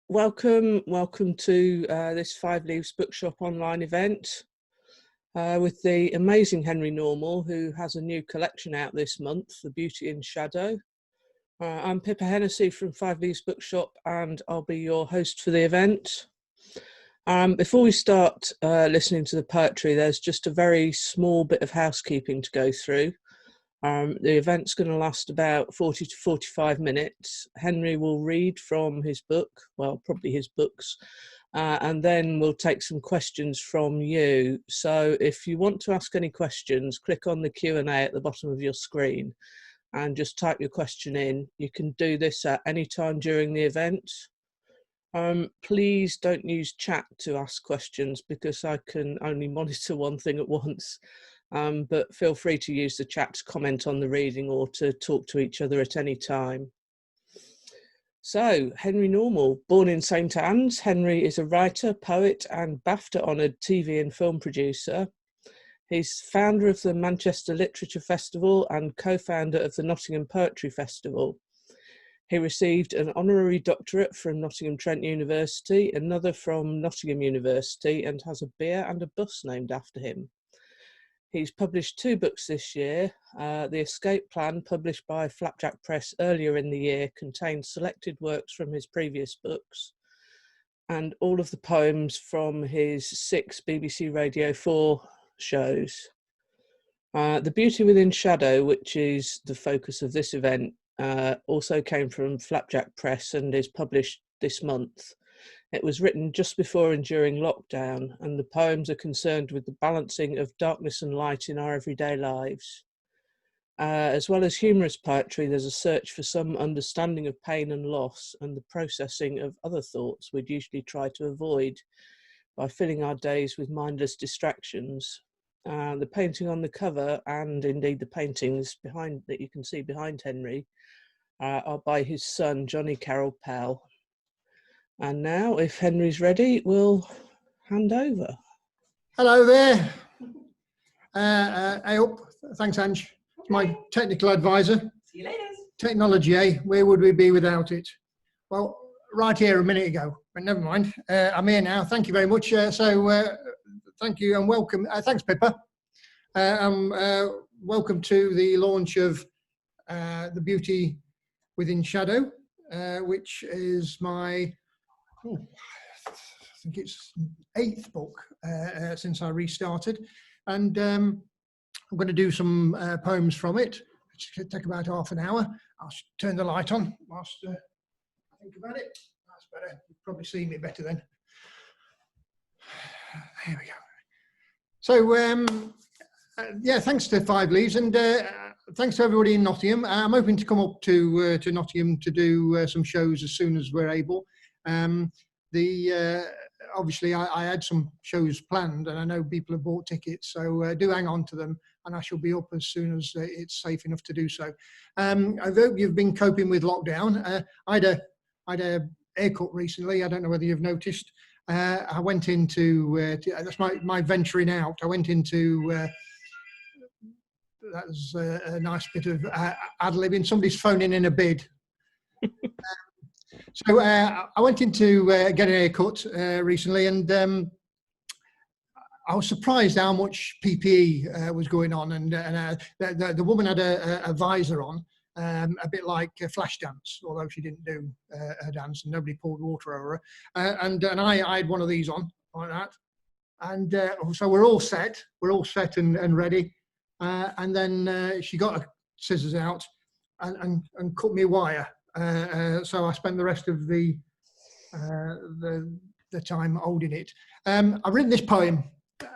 welcome to this Five Leaves Bookshop online event with the amazing Henry Normal, who has a new collection out this month, The Beauty in Shadow. I'm Pippa Hennessy from Five Leaves Bookshop, and I'll be your host for the event. Before we start listening to the poetry, there's just a very small bit of housekeeping to go through. The event's going to last about 40 to 45 minutes. Henry will read from his book, well, probably his books, and then we'll take some questions from you. So if you want to ask any questions, click on the Q&A at the bottom of your screen and just type your question in. You can do this at any time during the event. Please don't use chat to ask questions because I can only monitor one thing at once. But feel free to use the chat to comment on the reading or to talk to each other at any time. So, Henry Normal, born in St Anne's, Henry is a writer, poet and BAFTA-honoured TV and film producer. He's founder of the Manchester Literature Festival and co-founder of the Nottingham Poetry Festival. He received an honorary doctorate from Nottingham University, another from Nottingham University, and has a beer and a bus named after him. He's published 2 books this year. The Escape Plan, published by Flapjack Press earlier in the year, contains selected works from his previous books, and all of the poems from his 6 BBC Radio 4 shows. The Beauty Within Shadow, which is the focus of this event, also came from Flapjack Press and is published this month. It was written just before and during lockdown, and the poems are concerned with the balancing of darkness and light in our everyday lives. As well as humorous poetry, there's a search for some understanding of pain and loss and the processing of other thoughts we'd usually try to avoid by filling our days with mindless distractions. The painting on the cover, and indeed the paintings behind that you can see behind Henry, are by his son, Johnny Carroll Pell. And now, if Henry's ready, we'll hand over. Hello there. Thanks, Ange. My technical advisor. See you later. Technology, eh? Where would we be without it? Well, right here a minute ago, but never mind. I'm here now. Thank you very much. Thank you and welcome. Thanks, Pippa. Welcome to the launch of The Beauty Within Shadow, which is my... I think it's 8th book since I restarted, and I'm going to do some poems from it. It'll take about half an hour. I'll turn the light on whilst I think about it. That's better. You probably see me better then. There we go. So yeah, thanks to Five Leaves, and thanks to everybody in Nottingham. I'm hoping to come up to Nottingham to do some shows as soon as we're able. Obviously I had some shows planned, and I know people have bought tickets, so do hang on to them, and I shall be up as soon as it's safe enough to do so. I hope you've been coping with lockdown. I had a haircut recently. I don't know whether you've noticed. I went into that's my venturing out. I went into that was a nice bit of ad-libbing. Somebody's phoning in a bid. So I went in to get an haircut recently, and I was surprised how much PPE was going on, and the woman had a visor on, a bit like Flashdance, although she didn't do her dance and nobody poured water over her. And I had one of these on like that, and so we're all set and ready. And then she got her scissors out and cut me a wire. So I spent the rest of the time holding it. I've written this poem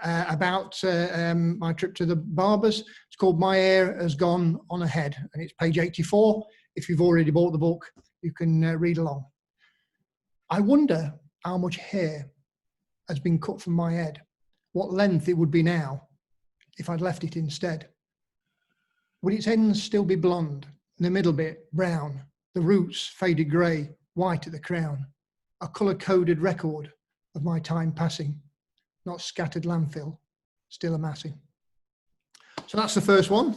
about my trip to the barbers. It's called My Hair Has Gone on Ahead, and it's page 84. If you've already bought the book, you can read along. I wonder how much hair has been cut from my head, what length it would be now if I'd left it instead. Would its ends still be blonde, and the middle bit brown, the roots faded grey, white at the crown, a colour-coded record of my time passing, not scattered landfill, still amassing. So that's the first one.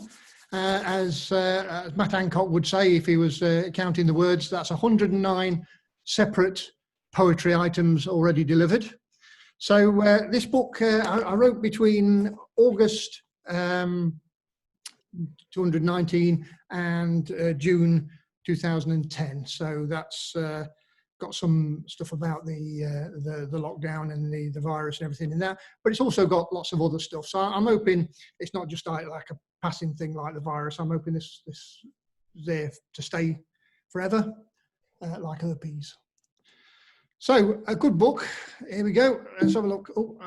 As Matt Hancock would say if he was counting the words, that's 109 separate poetry items already delivered. So this book I wrote between August 219 and June 2010. So that's got some stuff about the lockdown and the virus and everything in there, but it's also got lots of other stuff. So I'm hoping it's not just like a passing thing like the virus. I'm hoping this is there to stay forever, like herpes. So a good book. Here we go. Let's have a look. Oh,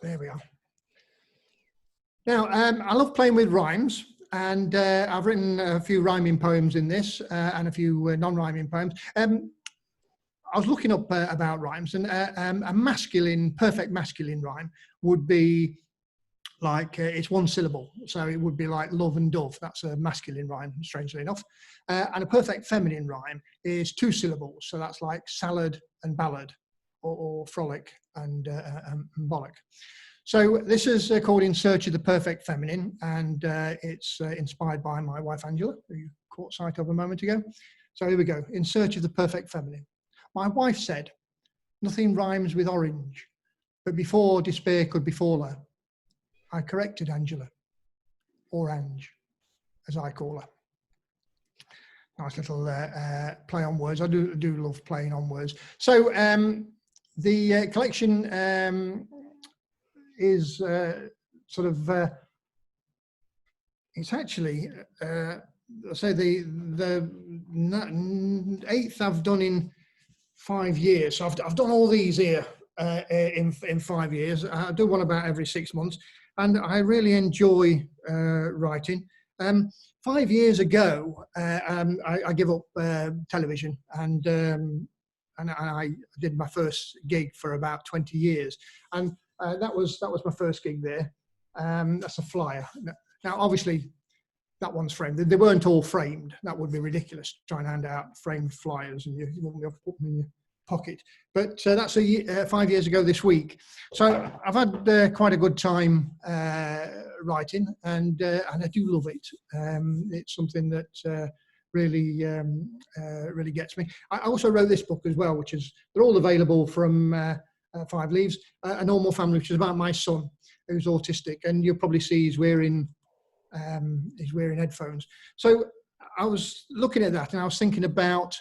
there we are. Now, I love playing with rhymes, and I've written a few rhyming poems in this and a few non-rhyming poems. I was looking up about rhymes, and a masculine, perfect masculine rhyme would be like, it's one syllable. So it would be like love and dove. That's a masculine rhyme, strangely enough. And a perfect feminine rhyme is two syllables. So that's like salad and ballad, or frolic and bollock. So this is called In Search of the Perfect Feminine, and it's inspired by my wife, Angela, who you caught sight of a moment ago. So here we go. In Search of the Perfect Feminine. My wife said, nothing rhymes with orange, but before despair could befall her, I corrected Angela, or Ange, as I call her. Nice little play on words. I do love playing on words. So the collection is sort of, it's actually, I say the 8th I've done in 5 years. So I've done all these here in 5 years. I do one about every 6 months, and I really enjoy writing. 5 years ago, I gave up television, and I did my first gig for about 20 years, and that was my first gig there. That's a flyer. Now, obviously, that one's framed. They weren't all framed. That would be ridiculous, trying to hand out framed flyers and you wouldn't be able to put them in your pocket. But that's 5 years ago this week. So I've had quite a good time writing, and I do love it. It's something that really gets me. I also wrote this book as well, which is, they're all available from 5 Leaves, A Normal Family, which is about my son who's autistic, and you'll probably see he's wearing headphones. So I was looking at that, and I was thinking about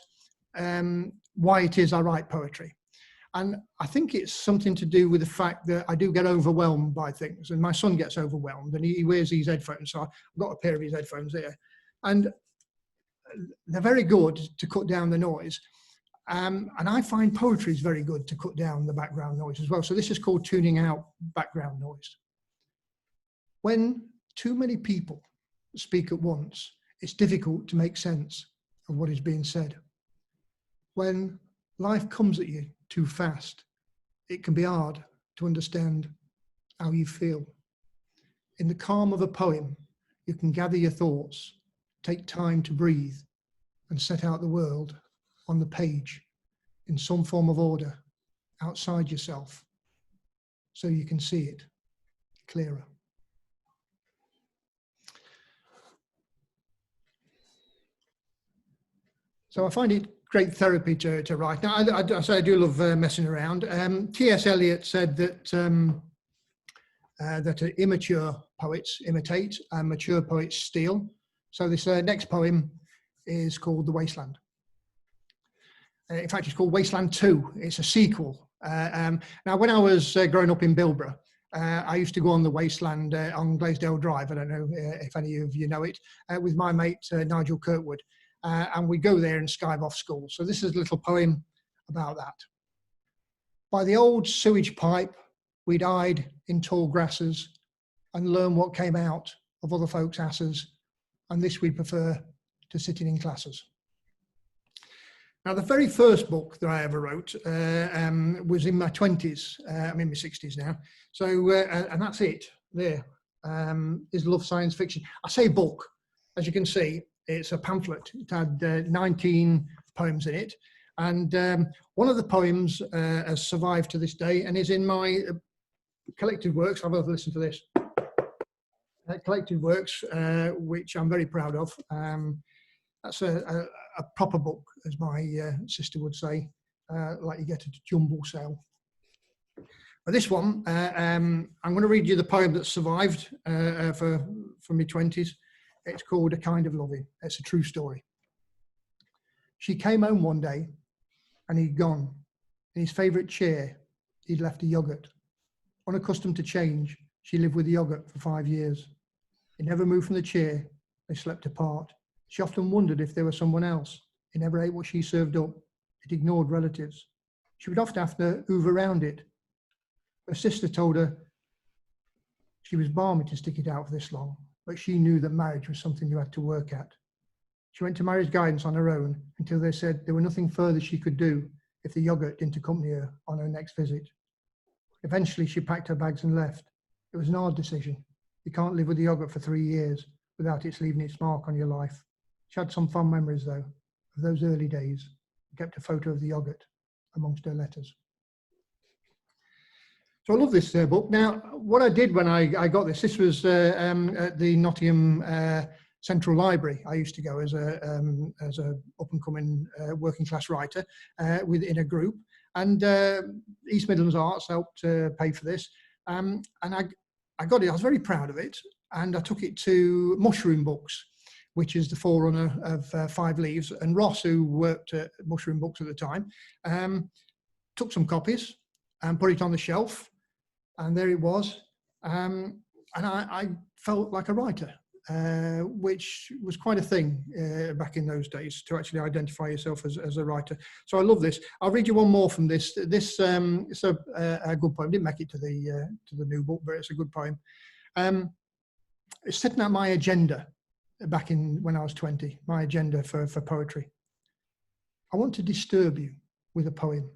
why it is I write poetry. And I think it's something to do with the fact that I do get overwhelmed by things, and my son gets overwhelmed, and he wears these headphones. So I've got a pair of his headphones there, and they're very good to cut down the noise. And I find poetry is very good to cut down the background noise as well. So this is called tuning out background noise. When too many people speak at once, it's difficult to make sense of what is being said. When life comes at you too fast, it can be hard to understand how you feel. In the calm of a poem, you can gather your thoughts, take time to breathe, and set out the world on the page in some form of order outside yourself, so you can see it clearer. So I find it great therapy to write. Now, I do love messing around. T.S. Eliot said that that immature poets imitate and mature poets steal. So this next poem is called The Wasteland. In fact, it's called Wasteland 2. It's a sequel. Now, when I was growing up in Bilborough, I used to go on the Wasteland on Glaisdale Drive. I don't know if any of you know it, with my mate Nigel Kirkwood. And we go there and skive off school. So this is a little poem about that. By the old sewage pipe, we'd hide in tall grasses and learn what came out of other folks' asses, and this we prefer to sitting in classes. Now, the very first book that I ever wrote was in my 20s. I'm in my 60s now. So, and that's it there, is Love Science Fiction. I say book, as you can see, it's a pamphlet. It had 19 poems in it. And one of the poems has survived to this day and is in my collected works. I've ever listened to this. Collected works, which I'm very proud of. That's a proper book, as my sister would say. like you get at a jumble sale. But this one, I'm going to read you the poem that survived for my 20s. It's called A Kind of Loving. It's a true story. She came home one day and he'd gone. In his favourite chair, he'd left a yoghurt. Unaccustomed to change, she lived with the yoghurt for 5 years. He never moved from the chair. They slept apart. She often wondered if there was someone else. He never ate what she served up. It ignored relatives. She would often have to hoover around it. Her sister told her she was balmy to stick it out for this long, but she knew that marriage was something you had to work at. She went to marriage guidance on her own until they said there was nothing further she could do if the yoghurt didn't accompany her on her next visit. Eventually, she packed her bags and left. It was an hard decision. You can't live with the yoghurt for 3 years without it leaving its mark on your life. She had some fond memories, though, of those early days. She kept a photo of the yoghurt amongst her letters. So I love this book. Now, what I did when I got this was at the Nottingham Central Library. I used to go as a up-and-coming working class writer within a group, and East Midlands Arts helped pay for this. And I got it. I was very proud of it, and I took it to Mushroom Books, which is the forerunner of Five Leaves. And Ross, who worked at Mushroom Books at the time, took some copies and put it on the shelf. And there it was. And I felt like a writer, which was quite a thing back in those days, to actually identify yourself as a writer. So I love this. I'll read you one more from this. This it's a good poem. Didn't make it to the new book, but it's a good poem. It's setting out my agenda back in when I was 20, my agenda for poetry. I want to disturb you with a poem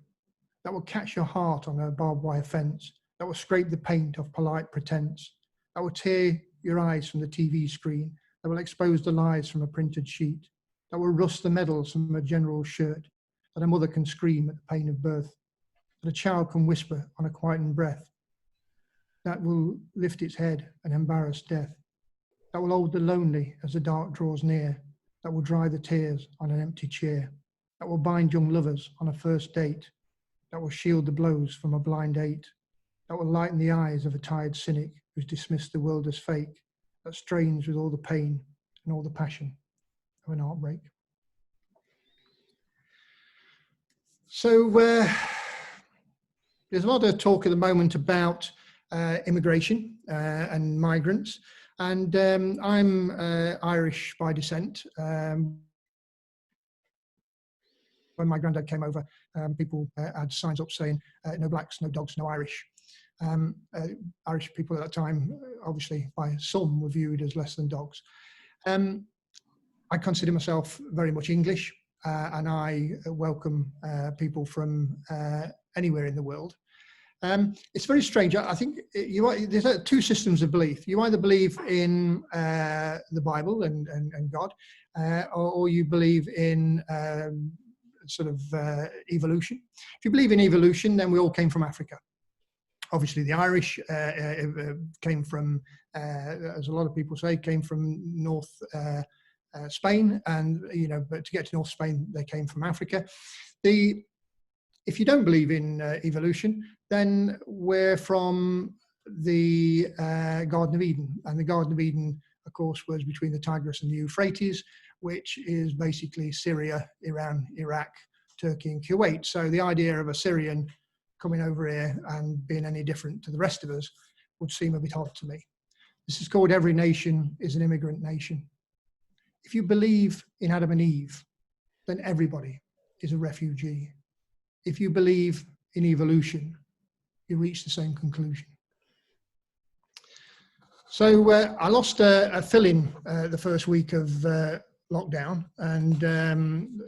that will catch your heart on a barbed wire fence, that will scrape the paint off polite pretense, that will tear your eyes from the TV screen, that will expose the lies from a printed sheet, that will rust the medals from a general's shirt, that a mother can scream at the pain of birth, that a child can whisper on a quietened breath, that will lift its head and embarrass death, that will hold the lonely as the dark draws near, that will dry the tears on an empty chair, that will bind young lovers on a first date, that will shield the blows from a blind eight, that will lighten the eyes of a tired cynic who's dismissed the world as fake, that strains with all the pain and all the passion of an heartbreak. So there's a lot of talk at the moment about immigration and migrants, and I'm Irish by descent. When my granddad came over, people had signs up saying, no blacks, no dogs, no Irish. Irish people at that time, obviously by some, were viewed as less than dogs. I consider myself very much English, and I welcome people from anywhere in the world. It's very strange. I think there's two systems of belief. You either believe in the Bible and God, or you believe in sort of evolution. If you believe in evolution, then we all came from Africa. Obviously, the Irish came from, as a lot of people say, came from North Spain, and but to get to North Spain, they came from Africa. If you don't believe in evolution, then we're from the Garden of Eden, and the Garden of Eden, of course, was between the Tigris and the Euphrates, which is basically Syria, Iran, Iraq, Turkey, and Kuwait. So the idea of a Syrian coming over here and being any different to the rest of us would seem a bit odd to me. This is called Every Nation is an Immigrant Nation. If you believe in Adam and Eve, then everybody is a refugee. If you believe in evolution, you reach the same conclusion. So I lost a fill-in the first week of lockdown, and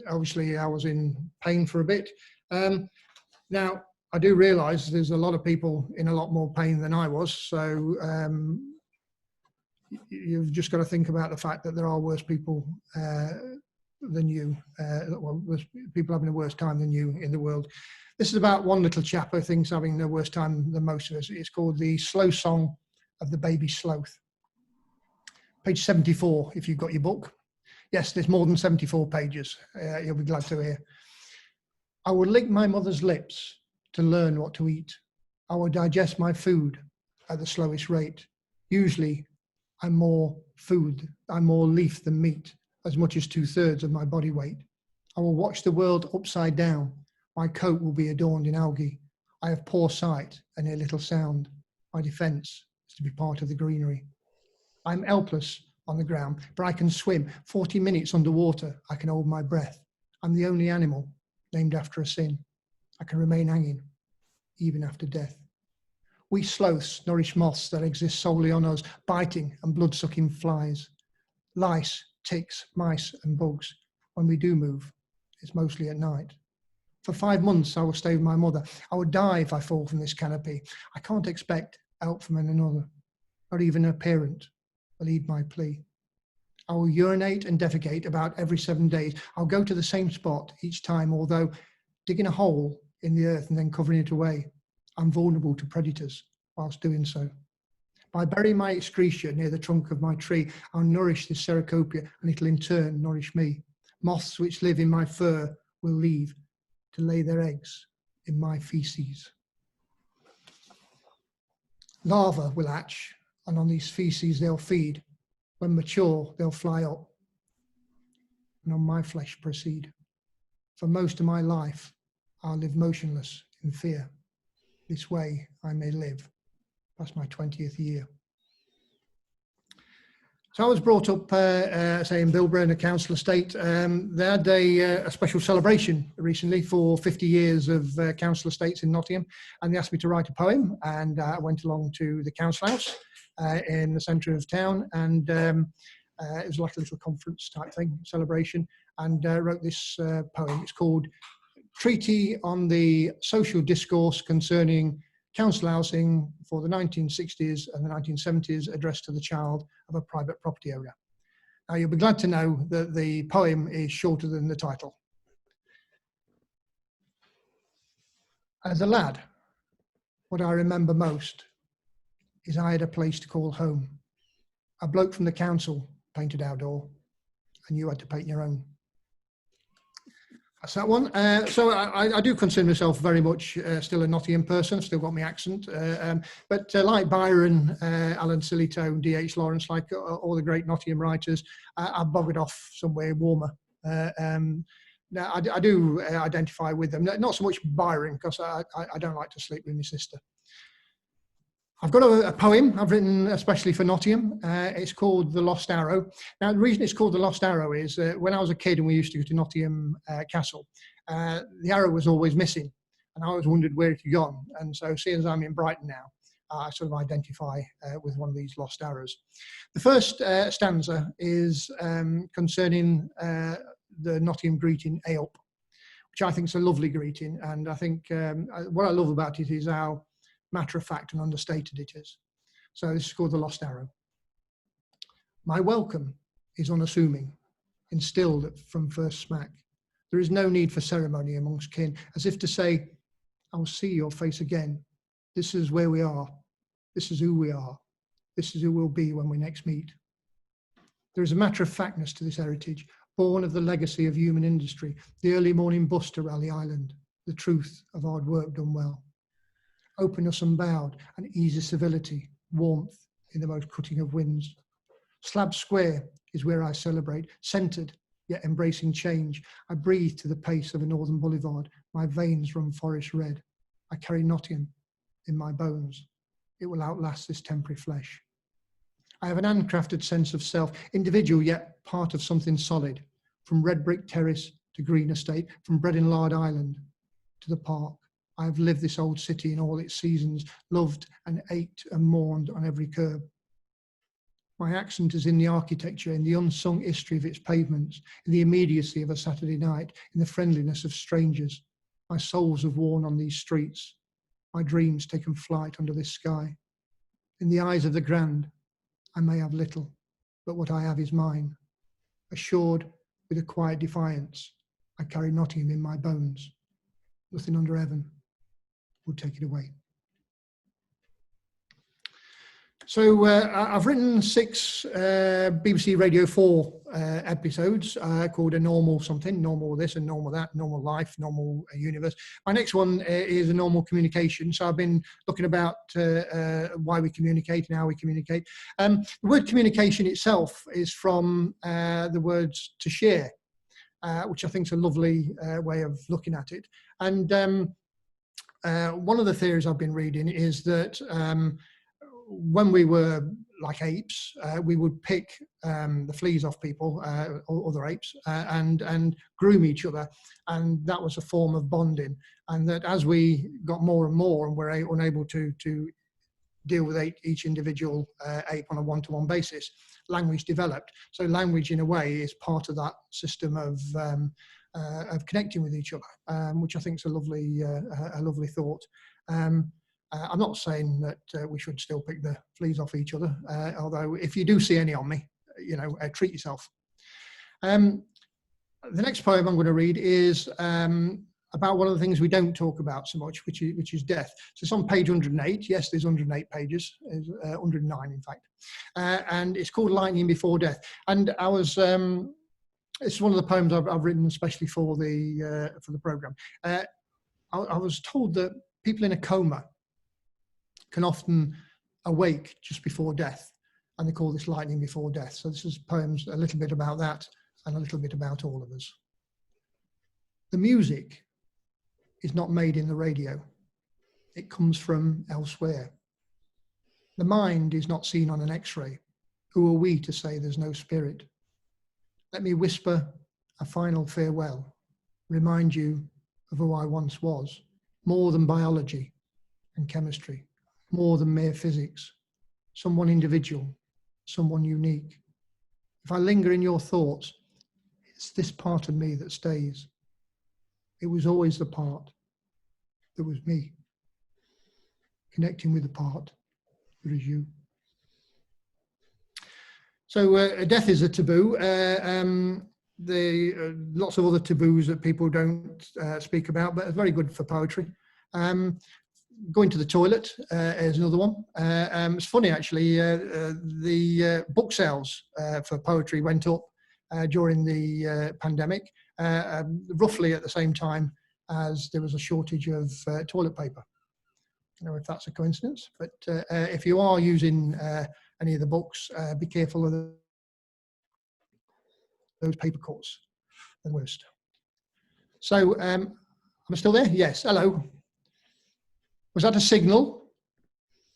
obviously I was in pain for a bit. Now, I do realise there's a lot of people in a lot more pain than I was, so you've just got to think about the fact that there are worse people than you, people having a worse time than you in the world. This is about one little chap who thinks having the worst time than most of us. It's called The Slow Song of the Baby Sloth. Page 74, if you've got your book. Yes, there's more than 74 pages. You'll be glad to hear. I would lick my mother's lips to learn what to eat. I would digest my food at the slowest rate. Usually, I'm more leaf than meat, as much as 2/3 of my body weight. I will watch the world upside down. My coat will be adorned in algae. I have poor sight and hear little sound. My defence is to be part of the greenery. I'm helpless on the ground, but I can swim 40 minutes underwater. I can hold my breath. I'm the only animal named after a sin. I can remain hanging even after death. We sloths nourish moths that exist solely on us, biting and blood-sucking flies. Lice, ticks, mice and bugs. When we do move, it's mostly at night. For 5 months, I will stay with my mother. I will die if I fall from this canopy. I can't expect help from another, or even a parent will heed my plea. I will urinate and defecate about every 7 days. I'll go to the same spot each time, although digging a hole in the earth and then covering it away, I'm vulnerable to predators whilst doing so. By burying my excreta near the trunk of my tree, I'll nourish this cercopia and it'll in turn nourish me. Moths which live in my fur will leave to lay their eggs in my feces. Larvae will hatch, and on these feces they'll feed. When mature, they'll fly up, and on my flesh proceed. For most of my life, I'll live motionless in fear. This way I may live past my 20th year. So I was brought up, say, in Bilborough, in a council estate. They had a special celebration recently for 50 years of council estates in Nottingham, and they asked me to write a poem, and I went along to the council house in the centre of town, and it was like a little conference type thing, celebration, and wrote this poem. It's called Treaty on the Social Discourse Concerning Council Housing for the 1960s and the 1970s, addressed to the child of a private property owner. Now, you'll be glad to know that the poem is shorter than the title. As a lad, what I remember most is I had a place to call home. A bloke from the council painted our door, and you had to paint your own. That's that one. So I do consider myself very much still a Nottingham person. I've still got my accent. But like Byron, Alan Sillitoe, D.H. Lawrence, like all the great Nottingham writers, I've buggered off somewhere warmer. Now, I do identify with them. Not so much Byron, because I don't like to sleep with my sister. I've got a poem I've written especially for Nottingham. It's called The Lost Arrow. Now, the reason it's called The Lost Arrow is when I was a kid and we used to go to Nottingham Castle, the arrow was always missing, and I always wondered where it had gone. And so, seeing as I'm in Brighton now, I sort of identify with one of these lost arrows. The first stanza is concerning the Nottingham greeting, "Aop," which I think is a lovely greeting. And I think what I love about it is how matter of fact and understated it is. So this is called The Lost Arrow. My welcome is unassuming, instilled from first smack. There is no need for ceremony amongst kin, as if to say, I will see your face again. This is where we are. This is who we are. This is who we'll be when we next meet. There is a matter of factness to this heritage, born of the legacy of human industry, the early morning bus to Raleigh Island, the truth of hard work done well. Openness unbowed and easy civility, warmth in the most cutting of winds. Slab Square is where I celebrate, centred yet embracing change. I breathe to the pace of a northern boulevard. My veins run forest red. I carry Nottingham in my bones. It will outlast this temporary flesh. I have an handcrafted sense of self, individual yet part of something solid, from red brick terrace to green estate, from bread and lard island to the park. I have lived this old city in all its seasons, loved and ached and mourned on every curb. My accent is in the architecture, in the unsung history of its pavements, in the immediacy of a Saturday night, in the friendliness of strangers. My souls have worn on these streets, my dreams taken flight under this sky. In the eyes of the grand, I may have little, but what I have is mine. Assured with a quiet defiance, I carry Nottingham in my bones. Nothing under heaven will take it away. So I've written 6 BBC Radio 4 episodes called A Normal Something, Normal This and Normal That, Normal Life, Normal Universe. My next one is A Normal Communication. So I've been looking about why we communicate and how we communicate. The word communication itself is from the words to share, which I think is a lovely way of looking at it. And one of the theories I've been reading is that when we were like apes, we would pick the fleas off people, or other apes, and groom each other, and that was a form of bonding. And that as we got more and more, and were unable to deal with each individual ape on a one-to-one basis, language developed. So language, in a way, is part of that system of connecting with each other, which I think is a lovely thought. I'm not saying that we should still pick the fleas off each other, although if you do see any on me, treat yourself. The next poem I'm going to read is about one of the things we don't talk about so much, which is death. So it's on page 108. Yes, there's 108 pages. There's 109, in fact. And it's called Lightning Before Death. And I was... it's one of the poems I've written especially for the programme. I was told that people in a coma can often awake just before death, and they call this lightning before death. So this is poems a little bit about that and a little bit about all of us. The music is not made in the radio. It comes from elsewhere. The mind is not seen on an X-ray. Who are we to say there's no spirit? Let me whisper a final farewell, remind you of who I once was, more than biology and chemistry, more than mere physics, someone individual, someone unique. If I linger in your thoughts, it's this part of me that stays. It was always the part that was me, connecting with the part that is you. So death is a taboo. Lots of other taboos that people don't speak about, but it's very good for poetry. Going to the toilet is another one. It's funny, actually, the book sales for poetry went up during the pandemic, roughly at the same time as there was a shortage of toilet paper. I don't know if that's a coincidence, but if you are using any of the books, be careful of those paper cuts. The worst. So, am I still there? Yes. Hello. Was that a signal?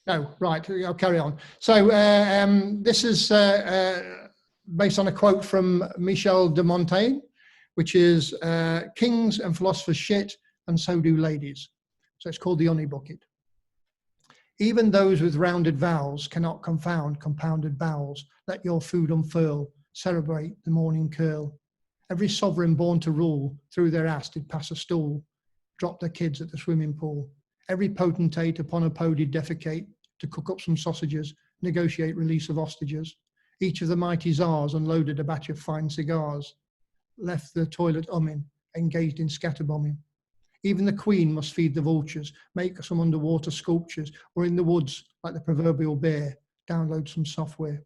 No. Right. I'll carry on. So, this is based on a quote from Michel de Montaigne, which is "Kings and philosophers shit, and so do ladies." So it's called the honey bucket. Even those with rounded vowels cannot confound compounded bowels. Let your food unfurl, celebrate the morning curl. Every sovereign born to rule, through their ass did pass a stool, drop their kids at the swimming pool. Every potentate upon a podium did defecate, to cook up some sausages, negotiate release of hostages. Each of the mighty czars unloaded a batch of fine cigars, left the toilet humming, engaged in scatterbombing. Even the queen must feed the vultures, make some underwater sculptures, or in the woods, like the proverbial bear, download some software.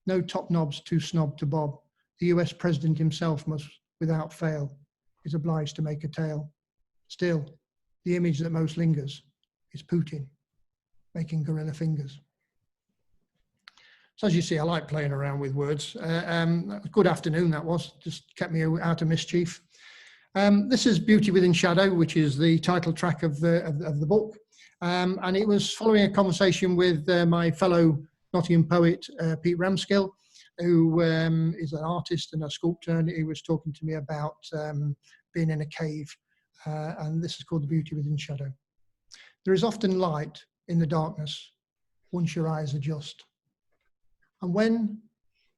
No top knobs too snob to bob. The US president himself must, without fail, is obliged to make a tale. Still, the image that most lingers is Putin, making gorilla fingers. So as you see, I like playing around with words. Good afternoon, that was, just kept me out of mischief. This is Beauty Within Shadow, which is the title track of the book. And it was following a conversation with my fellow Nottingham poet, Pete Ramskill, who is an artist and a sculptor, and he was talking to me about being in a cave. And this is called The Beauty Within Shadow. There is often light in the darkness once your eyes adjust. And when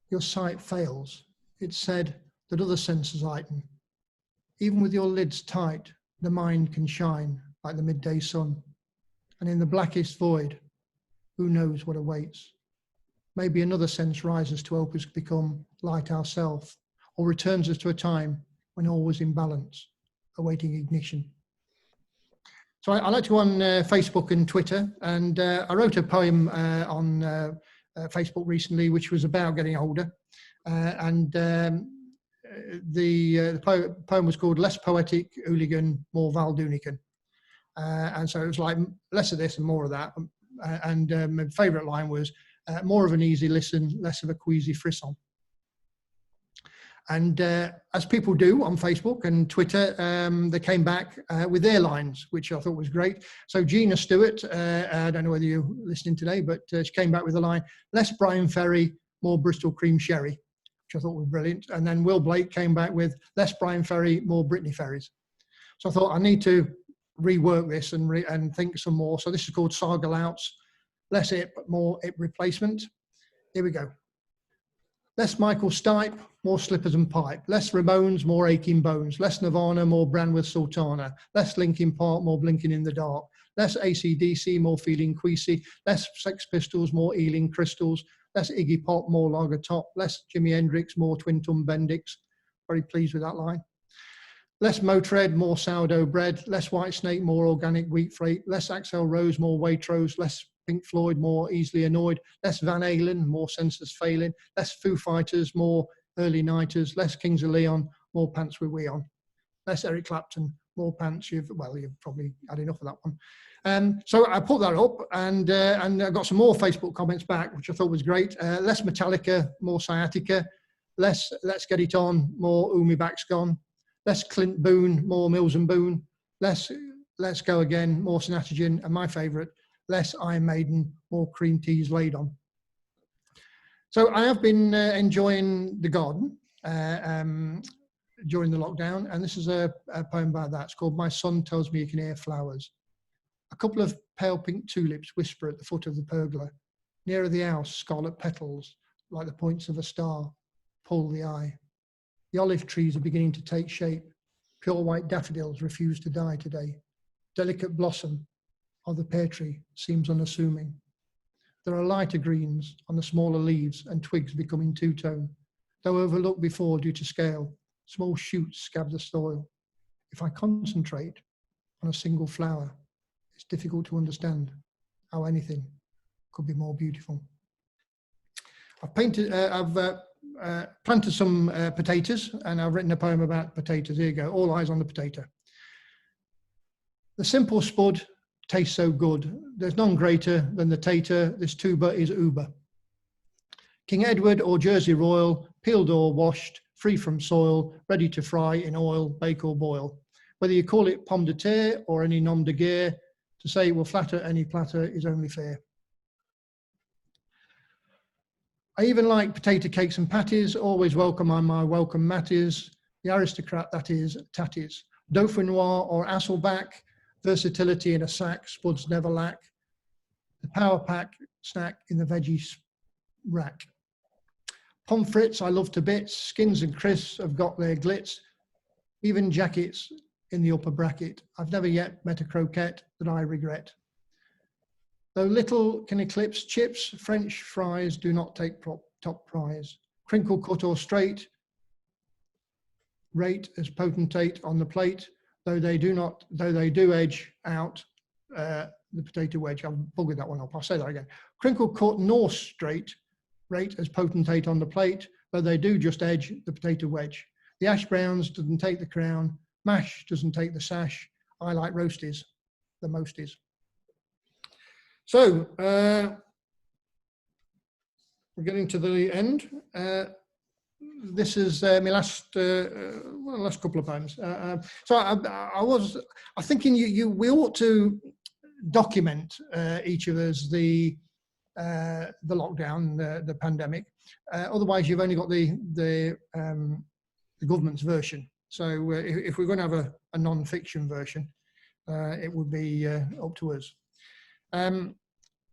your sight fails, it's said that other senses lighten. Even with your lids tight, the mind can shine like the midday sun. And in the blackest void, who knows what awaits? Maybe another sense rises to help us become light ourselves, or returns us to a time when all was in balance, awaiting ignition. So I like to go on Facebook and Twitter, and I wrote a poem on Facebook recently, which was about getting older, the poem was called "Less Poetic Hooligan, More Valdunican," and so it was like less of this and more of that. My favourite line was more of an easy listen, less of a queasy frisson. And as people do on Facebook and Twitter, they came back with their lines, which I thought was great. So Gina Stewart, I don't know whether you're listening today, but she came back with the line, "Less Brian Ferry, more Bristol cream sherry," which I thought was brilliant. And then Will Blake came back with "Less Brian Ferry, more Brittany Ferries." So I thought I need to rework this and think some more. So this is called Saga Louts, "Less Ip, more Ip replacement." Here we go. Less Michael Stipe, more slippers and pipe. Less Ramones, more aching bones. Less Nirvana, more Branworth Sultana. Less Linkin Park, more blinking in the dark. Less AC/DC, more feeling queasy. Less Sex Pistols, more Ealing crystals. Less Iggy Pop, more Lager Top. Less Jimi Hendrix, more Twin Tum Bendix. Very pleased with that line. Less Motörhead, more sourdough bread. Less Whitesnake, more organic wheat freight. Less Axl Rose, more Waitrose. Less Pink Floyd, more easily annoyed. Less Van Halen, more senses failing. Less Foo Fighters, more early nighters. Less Kings of Leon, more pants with we on. Less Eric Clapton, more pants. You've probably had enough of that one. So I put that up, and I got some more Facebook comments back, which I thought was great. Less Metallica, more sciatica. Less Let's Get It On, more Ooh Me Back's Gone. Less Clint Boone, more Mills and Boone. Less Let's Go Again, more Synatogen. And my favourite, less Iron Maiden, more cream teas laid on. So I have been enjoying the garden during the lockdown, and this is a poem about that. It's called "My Son Tells Me You Can Hear Flowers." A couple of pale pink tulips whisper at the foot of the pergola. Nearer the house, scarlet petals, like the points of a star, pull the eye. The olive trees are beginning to take shape. Pure white daffodils refuse to die today. Delicate blossom of the pear tree seems unassuming. There are lighter greens on the smaller leaves and twigs becoming two-tone, though overlooked before due to scale. Small shoots scab the soil. If I concentrate on a single flower, it's difficult to understand how anything could be more beautiful. I've planted some potatoes, and I've written a poem about potatoes. Here you go, all eyes on the potato. The simple spud tastes so good. There's none greater than the tater. This tuber is uber. King Edward or Jersey Royal, peeled or washed, free from soil, ready to fry in oil, bake or boil. Whether you call it pomme de terre or any nom de guerre, to say it will flatter any platter is only fair. I even like potato cakes and patties, always welcome on my welcome matties. The aristocrat that is, tatties. Dauphinois or Hasselback, versatility in a sack, spuds never lack. The power pack snack in the veggie rack. Pommes frites I love to bits, skins and crisps have got their glitz. Even jackets in the upper bracket. I've never yet met a croquette that I regret. Though little can eclipse chips, French fries do not take top prize. Crinkle cut or straight, rate as potentate on the plate, though they do edge out the potato wedge. I've buggered that one up, I'll say that again. Crinkle cut nor straight, rate as potentate on the plate, though they do just edge the potato wedge. The ash browns doesn't take the crown, mash doesn't take the sash. I like roasties, the mosties. So, we're getting to the end. This is my last couple of poems. So I was thinking we ought to document each of us the lockdown, the pandemic. Otherwise, you've only got the government's version. So if we're going to have a non-fiction version, it would be up to us.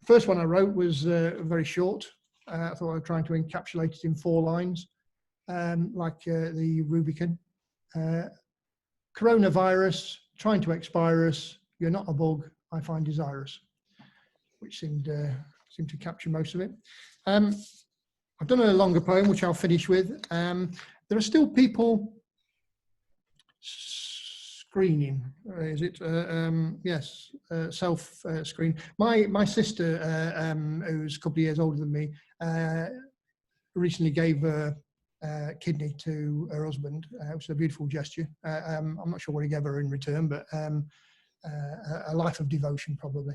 First one I wrote was very short. I thought I was trying to encapsulate it in 4 lines, like the Rubicon. Coronavirus, trying to expire us, you're not a bug, I find desirous, which seemed to capture most of it. I've done a longer poem, which I'll finish with. There are still people Screening, is it? Yes, self-screen. My sister, who's a couple of years older than me, recently gave a kidney to her husband, which is a beautiful gesture. I'm not sure what he gave her in return, but a life of devotion probably.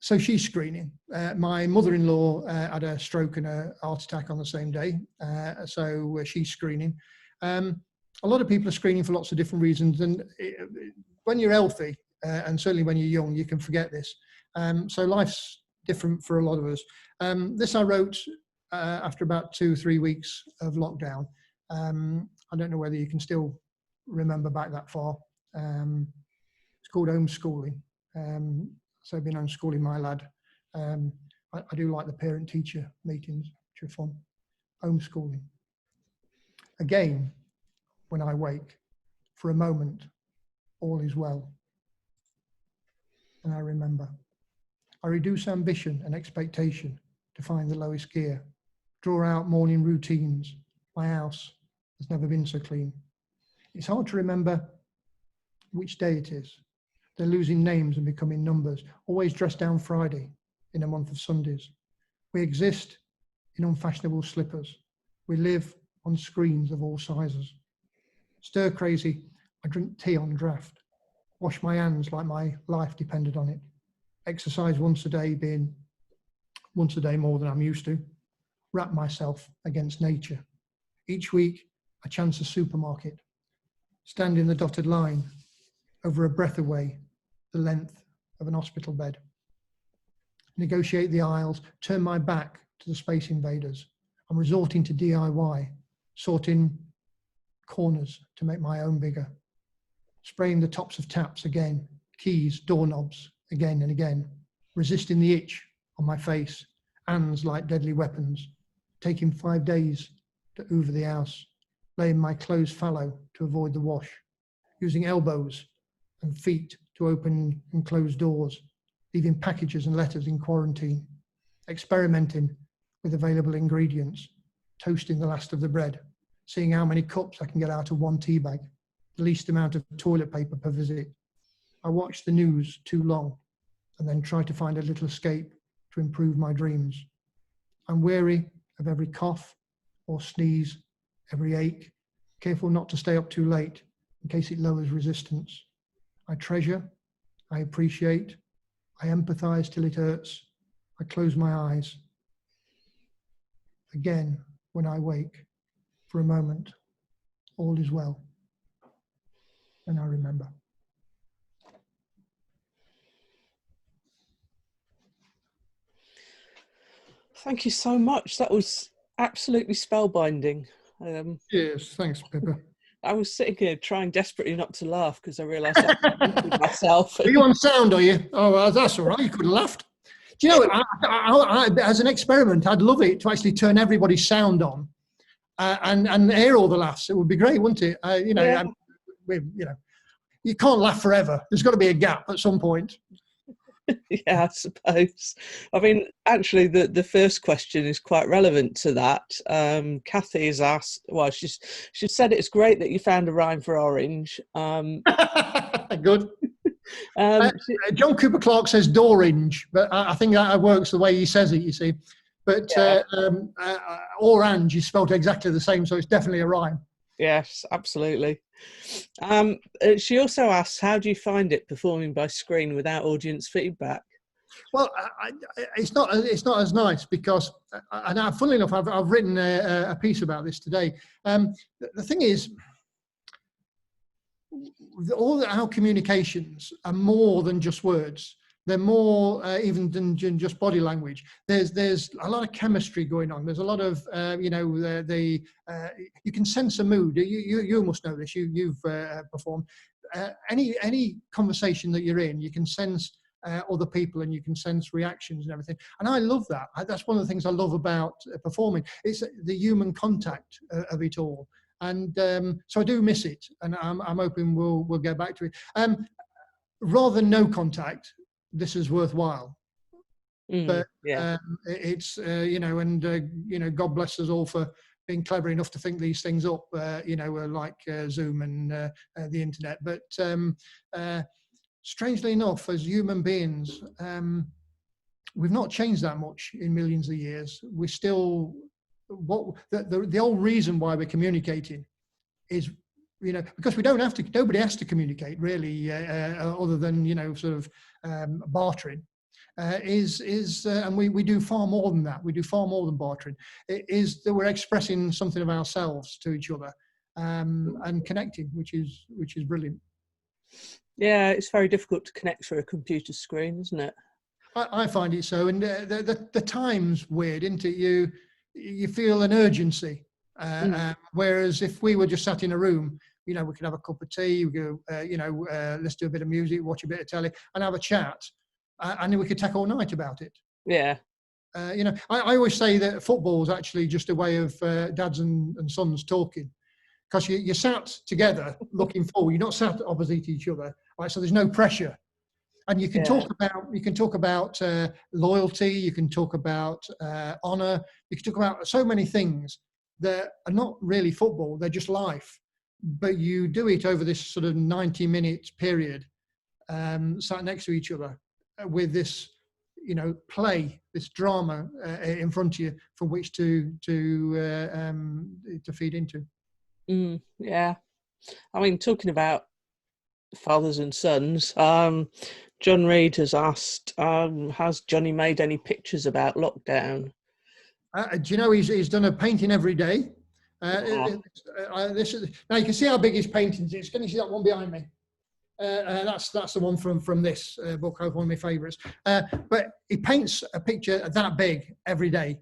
So she's screening. My mother-in-law had a stroke and a heart attack on the same day, so she's screening. A lot of people are screening for lots of different reasons, and when you're healthy, and certainly when you're young, you can forget this. So life's different for a lot of us. This I wrote after about 2-3 weeks of lockdown. I don't know whether you can still remember back that far. It's called homeschooling. So I've been homeschooling my lad. I do like the parent-teacher meetings, which are fun. Homeschooling. Again, when I wake, for a moment, all is well. And I remember. I reduce ambition and expectation to find the lowest gear. Draw out morning routines. My house has never been so clean. It's hard to remember which day it is. They're losing names and becoming numbers, always dressed down Friday in a month of Sundays. We exist in unfashionable slippers. We live on screens of all sizes. Stir crazy, I drink tea on draft. Wash my hands like my life depended on it. Exercise once a day, being once a day more than I'm used to. Wrap myself against nature. Each week, I chance a supermarket. Stand in the dotted line, over a breath away, the length of an hospital bed. Negotiate the aisles, turn my back to the space invaders. I'm resorting to DIY, sorting corners to make my own bigger. Spraying the tops of taps again, keys, doorknobs again and again. Resisting the itch on my face, hands like deadly weapons. Taking 5 days to hoover the house. Laying my clothes fallow to avoid the wash. Using elbows and feet to open and close doors. Leaving packages and letters in quarantine. Experimenting with available ingredients. Toasting the last of the bread. Seeing how many cups I can get out of one tea bag. The least amount of toilet paper per visit. I watch the news too long and then try to find a little escape to improve my dreams. I'm wary of every cough or sneeze, every ache, careful not to stay up too late in case it lowers resistance. I treasure, I appreciate, I empathize till it hurts. I close my eyes. Again, when I wake, for a moment, all is well. And I remember. Thank you so much. That was absolutely spellbinding. Yes, thanks, Pippa. I was sitting here trying desperately not to laugh because I realised I myself. Are you on sound, are you? Oh, well, that's all right. You could have laughed. Do you know, I, as an experiment, I'd love it to actually turn everybody's sound on and hear all the laughs. It would be great, wouldn't it? Yeah. You can't laugh forever. There's got to be a gap at some point. Yeah, I suppose. I mean, actually, the first question is quite relevant to that. Kathy has asked, well, she said it's great that you found a rhyme for orange. Good. John Cooper Clarke says Dorange, but I think that works the way he says it, you see. But yeah. Orange is spelled exactly the same, so it's definitely a rhyme. Yes, absolutely. She also asks, how do you find it performing by screen without audience feedback? Well, it's not as nice because, and funnily enough, I've written a piece about this today. The thing is, all our communications are more than just words. They're more even than just body language. There's a lot of chemistry going on. There's a lot of you can sense a mood. You must know this. You've performed any conversation that you're in. You can sense other people and you can sense reactions and everything. And I love that. That's one of the things I love about performing. It's the human contact of it all. And so I do miss it, and I'm hoping we'll get back to it. Rather than no contact, this is worthwhile. But yeah. It's and God bless us all for been clever enough to think these things up, you know, like Zoom and the internet. But strangely enough, as human beings, we've not changed that much in millions of years. We still, the whole reason why we're communicating is, you know, because we don't have to, nobody has to communicate really, other than, you know, sort of bartering. And we do far more than that. We do far more than bartering. It is that we're expressing something of ourselves to each other, and connecting, which is brilliant. Yeah, it's very difficult to connect through a computer screen, isn't it? I find it so, and the time's weird, isn't it? You feel an urgency, whereas if we were just sat in a room, you know, we could have a cup of tea, we go, you know, let's do a bit of music, watch a bit of telly, and have a chat. And then we could take all night about it. Yeah. You know, I always say that football is actually just a way of dads and sons talking, because you sat together looking forward. You're not sat opposite each other, right? So there's no pressure, and you can talk about loyalty. You can talk about honour. You can talk about so many things that are not really football. They're just life, but you do it over this sort of 90-minute period, sat next to each other, with this, you know, play, this drama in front of you from which to feed into. Yeah, I mean, talking about fathers and sons, John Reed has asked, has Johnny made any pictures about lockdown? Do you know he's done a painting every day? Now you can see how big his paintings is. Can you see that one behind me? That's the one from this book, one of my favourites. But he paints a picture that big every day.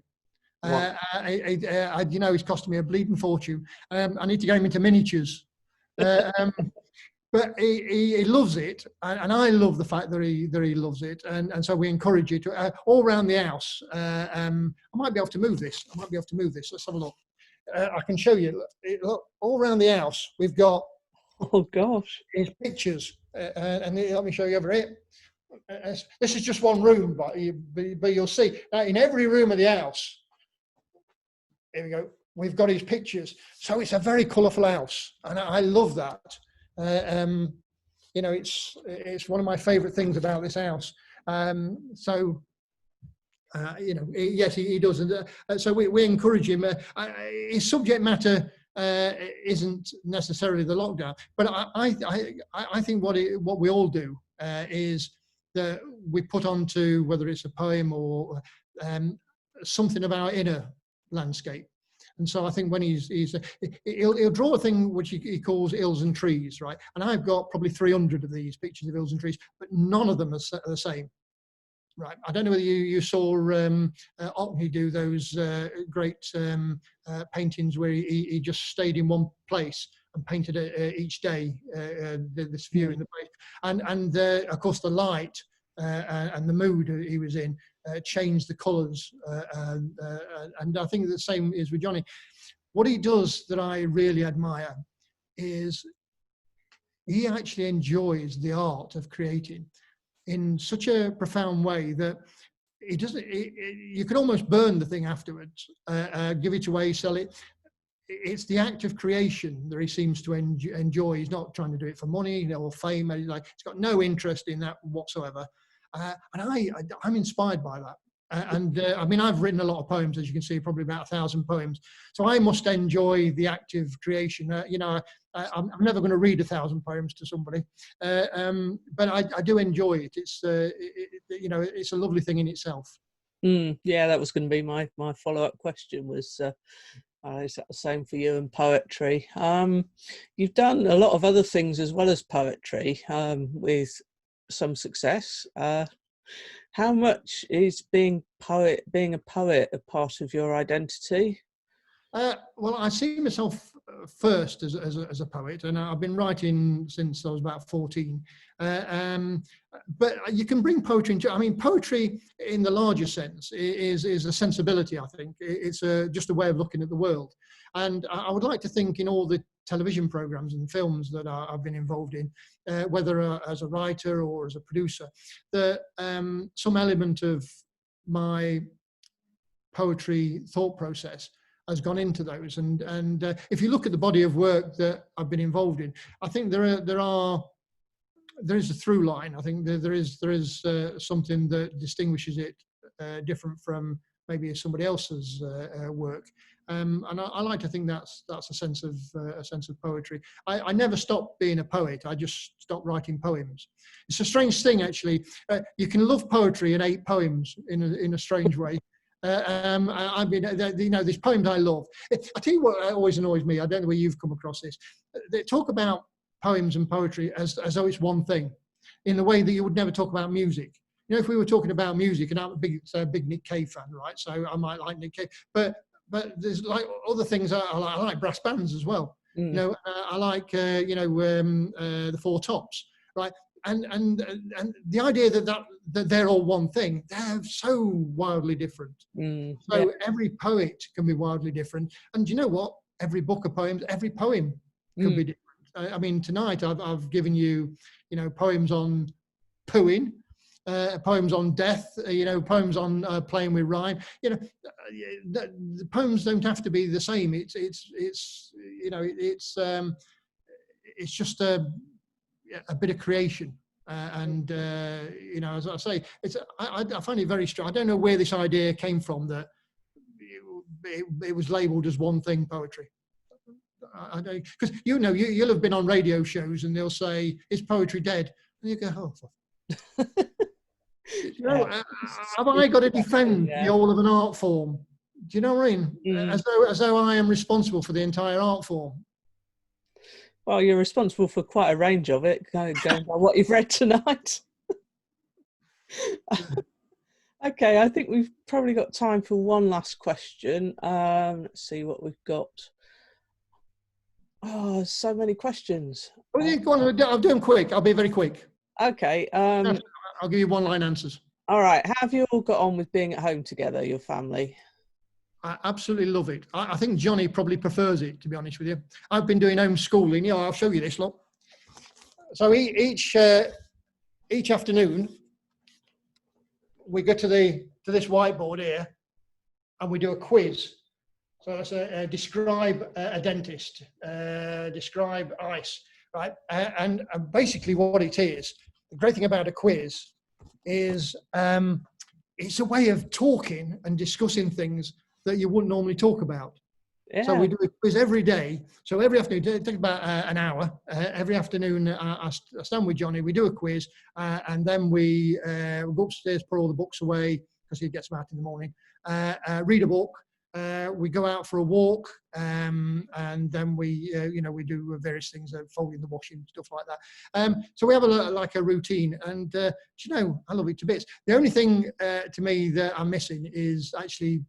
You know, he's costing me a bleeding fortune. I need to get him into miniatures. But he loves it, and I love the fact that he loves it, and so we encourage it all around the house. I might be able to move this. Let's have a look. I can show you. Look, all around the house, we've got. Oh gosh! His pictures, and let me show you over here. This is just one room, but you'll see in every room of the house. Here we go. We've got his pictures, so it's a very colourful house, and I love that. You know, it's one of my favourite things about this house. So. You know, yes, he does, and so we encourage him. His subject matter isn't necessarily the lockdown, but I think what we all do is that we put onto, whether it's a poem or something of our inner landscape. And so I think when he'll draw a thing which he calls hills and trees, right? And I've got probably 300 of these pictures of hills and trees, but none of them are the same. Right. I don't know whether you saw Ockney do those great paintings where he just stayed in one place and painted each day this view in the place. And of course the light and the mood he was in changed the colours. And I think the same is with Johnny. What he does that I really admire is he actually enjoys the art of creating in such a profound way that he doesn't. You could almost burn the thing afterwards, give it away, sell it. It's the act of creation that he seems to enjoy. He's not trying to do it for money or fame. He's got no interest in that whatsoever. And I'm inspired by that. I mean, I've written a lot of poems, as you can see, probably about 1,000 poems. So I must enjoy the act of creation. You know, I'm never going to read 1,000 poems to somebody, but I do enjoy it. It's you know, it's a lovely thing in itself. Yeah, that was going to be my follow-up question. Was is that the same for you and poetry? You've done a lot of other things as well as poetry, with some success. How much is being a poet a part of your identity? Well, I see myself first as a poet, and I've been writing since I was about 14. But you can bring poetry into. I mean, poetry in the larger sense is a sensibility. I think it's just a way of looking at the world. And I would like to think in all the television programs and films that I've been involved in, whether as a writer or as a producer, that some element of my poetry thought process has gone into those. And if you look at the body of work that I've been involved in, I think there is a through line. I think there is something that distinguishes it different from maybe somebody else's work. And I like to think that's a sense of poetry. I never stopped being a poet. I just stopped writing poems. It's a strange thing, actually. You can love poetry and hate poems in a strange way. I mean, these poems I love. I tell you what always annoys me. I don't know where you've come across this. They talk about poems and poetry as though it's one thing, in the way that you would never talk about music. You know, if we were talking about music, and I'm a big Nick Cave fan, right? So I might like Nick Cave, but there's like other things. I like brass bands as well. You know, I like the Four Tops, right? And the idea that they're all one thing, they're so wildly different. So every poet can be wildly different. And you know what? Every book of poems, every poem can be different. I mean, tonight I've given you, poems on pooing, poems on death, poems on playing with rhyme. The poems don't have to be the same. It's just a bit of creation. As I say, I find it very strange. I don't know where this idea came from that it was labelled as one thing, poetry. I don't, because you'll have been on radio shows and they'll say, "Is poetry dead?" And you go, "Oh." Have I got to defend the whole of an art form? Do you know what I mean? As though I am responsible for the entire art form. Well, you're responsible for quite a range of it, going by what you've read tonight. Okay, I think we've probably got time for one last question. Let's see what we've got. Oh, so many questions. Go on, I'll do them quick. I'll be very quick. Okay. I'll give you one-line answers. All right. How have you all got on with being at home together, your family? I absolutely love it. I think Johnny probably prefers it, to be honest with you. I've been doing homeschooling. Yeah, I'll show you this, look. So each afternoon, we go to this whiteboard here, and we do a quiz. So that's describe a dentist, describe ice, right? And basically what it is, the great thing about a quiz is it's a way of talking and discussing things that you wouldn't normally talk about. Yeah. So we do a quiz every day. So every afternoon, it takes about an hour. Every afternoon, I stand with Johnny, we do a quiz, and then we go upstairs, put all the books away, because he gets them out in the morning, read a book. We go out for a walk, and then we do various things, folding the washing, stuff like that. So we have a routine, and I love it to bits. The only thing to me that I'm missing is actually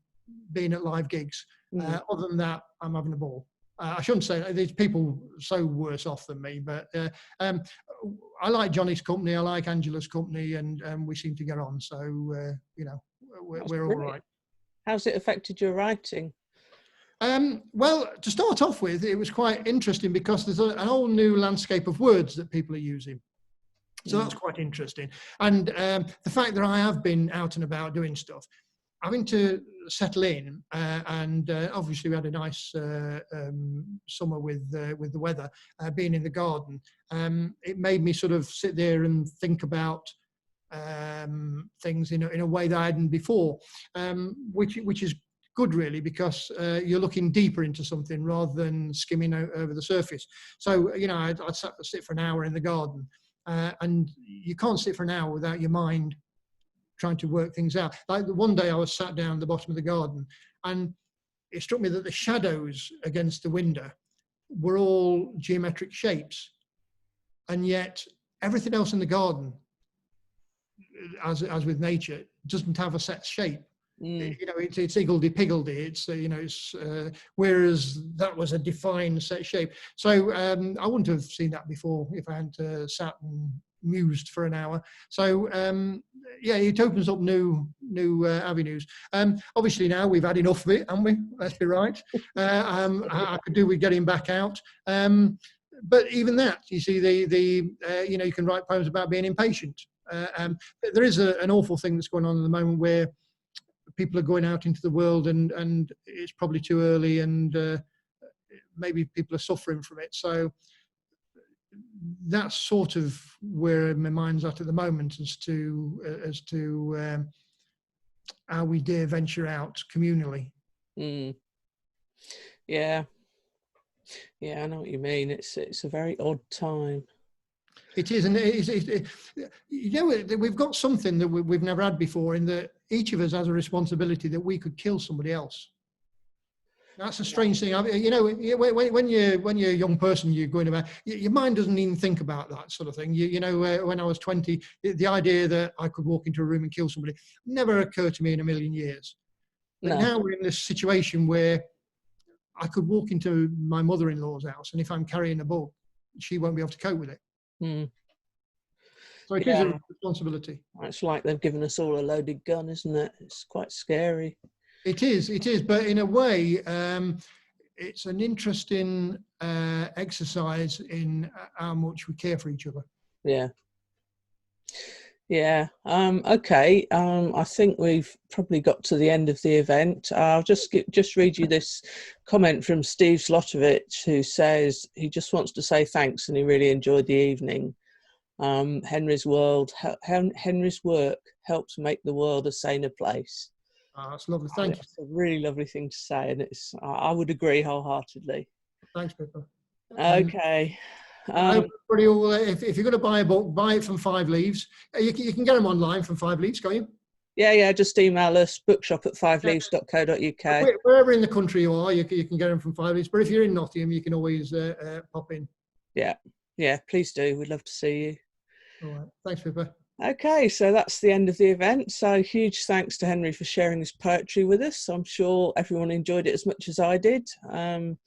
being at live gigs. Other than that, I'm having a ball. I shouldn't say that. There's people so worse off than me, but I like Johnny's company. I like Angela's company, and we seem to get on. So we're all right. How's it affected your writing? Well, to start off with, it was quite interesting because there's a whole new landscape of words that people are using. So that's quite interesting. And the fact that I have been out and about doing stuff, having to settle in, and obviously we had a nice summer with the weather, being in the garden. It made me sort of sit there and think about things in a way that I hadn't before, which is good really, because you're looking deeper into something rather than skimming over the surface. So I'd sit for an hour in the garden, and you can't sit for an hour without your mind trying to work things out. Like one day I was sat down at the bottom of the garden, and it struck me that the shadows against the window were all geometric shapes, and yet everything else in the garden, as with nature, doesn't have a set shape. It's higgledy-piggledy. Whereas that was a defined set shape. So I wouldn't have seen that before if I hadn't sat and mused for an hour. So it opens up new avenues. Obviously now we've had enough of it, haven't we? Let's be right. I could do with getting back out. But even that, you see, you can write poems about being impatient. There is an awful thing that's going on at the moment where people are going out into the world and it's probably too early, and maybe people are suffering from it. So that's sort of where my mind's at the moment, as to how we dare venture out communally. Yeah, I know what you mean. It's a very odd time. It is, and you know, we've got something that we've never had before, in that each of us has a responsibility that we could kill somebody else. That's a strange thing. You know, when you're a young person, you're going about, your mind doesn't even think about that sort of thing. You know, when I was 20, the idea that I could walk into a room and kill somebody never occurred to me in a million years. But now we're in this situation where I could walk into my mother-in-law's house, and if I'm carrying a book, she won't be able to cope with it. So it is a responsibility. It's like they've given us all a loaded gun, isn't it? It's quite scary. It is, but in a way, it's an interesting exercise in how much we care for each other. Okay. I think we've probably got to the end of the event. I'll just read you this comment from Steve Zlotovich, who says he just wants to say thanks and he really enjoyed the evening. Henry's work helps make the world a saner place. That's lovely. Thank you. It's a really lovely thing to say, and I would agree wholeheartedly. Thanks, Pippa. Okay. Everybody will, if you're going to buy a book, buy it from 5 Leaves. You can get them online from 5 Leaves, can't you? Yeah, just email us, bookshop@5leaves.co.uk. Wherever in the country you are, you can get them from 5 Leaves. But if you're in Nottingham, you can always pop in. Yeah, please do. We'd love to see you. All right. Thanks, Pippa. Okay, so that's the end of the event. So huge thanks to Henry for sharing his poetry with us. I'm sure everyone enjoyed it as much as I did. And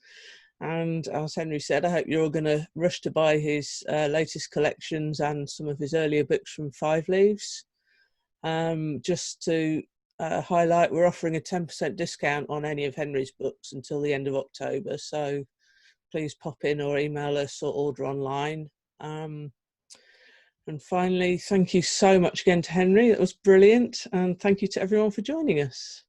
as Henry said, I hope you're all going to rush to buy his latest collections and some of his earlier books from 5 Leaves. Just to highlight, we're offering a 10% discount on any of Henry's books until the end of October. So please pop in or email us or order online. And finally, thank you so much again to Henry. That was brilliant. And thank you to everyone for joining us.